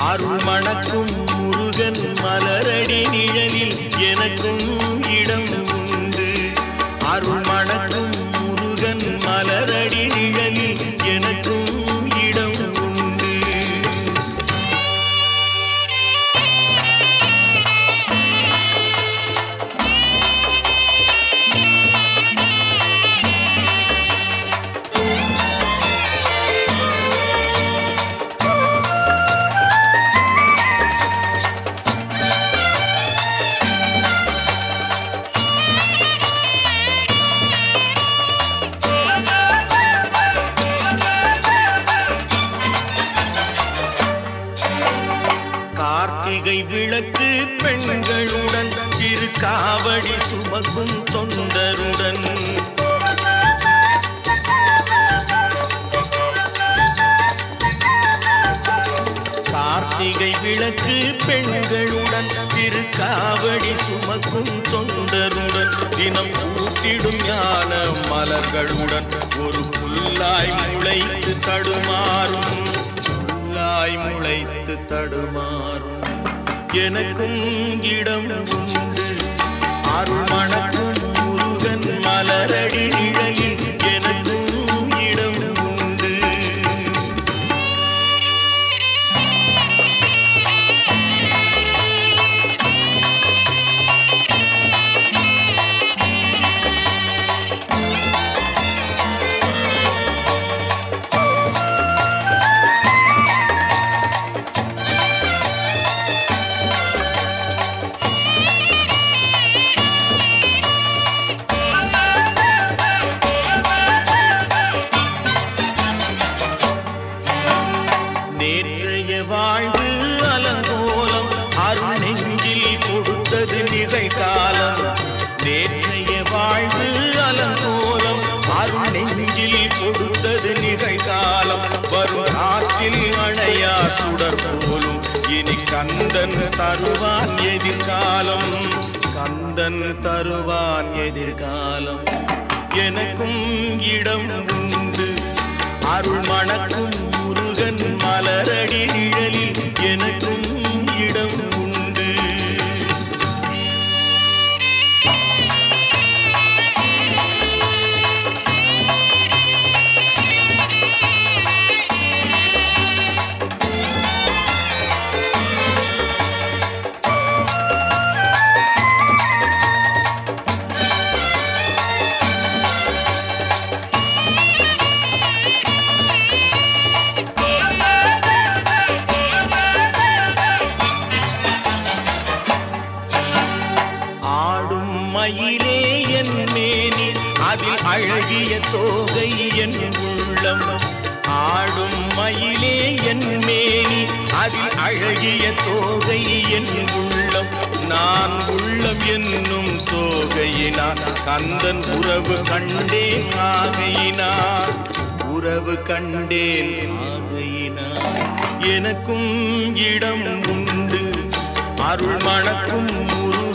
அருள் மணக்கும் முருகன் மலரடி நிழலில் எனக்கும் இடம் உண்டு. அருள் மணக்கும் முருகன் மலரடி நிழலில் எனக்கும் இடம் உண்டு. கார்த்திகை விளக்கு பெண்களுடன் திருக்காவடி சுமக்கும் தொண்டருடன் கார்த்திகை விளக்கு பெண்களுடன் திருக்காவடி சுமக்கும் தொண்டருடன் தினம் கூட்டிடும் ஞான மலர்களுடன் ஒரு புல்லாய் முளைத்து தடுமாறும் முளைத்து தடுமாறும் எனக்கும் இடம் உண்டு. அருள் மணக்கும் முருகன் மலரடி நிழலில் எனக்கும் இடம் உண்டு. நேற்றைய வாழ்வு அலங்கோலம் அருள் நெஞ்சில் கொடுத்தது நிகழ்காலம். நேற்றைய வாழ்வு அலங்கோலம் அருள் நெஞ்சில் கொடுத்தது நிகழ்காலம். வரும் ஆற்றில் அணையா சுடர் போலும் இனி கந்தன் தருவான் எதிர்காலம். கந்தன் தருவான் எதிர்காலம் எனக்கும் இடம் உண்டு. அருள் மணக்கும் முருகன் மலரடி நிழலில் எனக்கும் இடம் உண்டு. மயிலே என் மேனி அதில் அழகிய தோகை என் உள்ளம். ஆடும் மயிலே என் மேனி அதில் அழகிய தோகை என் உள்ளம். நான் உள்ளம் என்னும் தோகையினார் கந்தன் உறவு கண்டேன் ஆகையினார். உறவு கண்டேன் ஆகையினார் எனக்கும் இடம் உண்டு. அருள் மணக்கும் முருகன்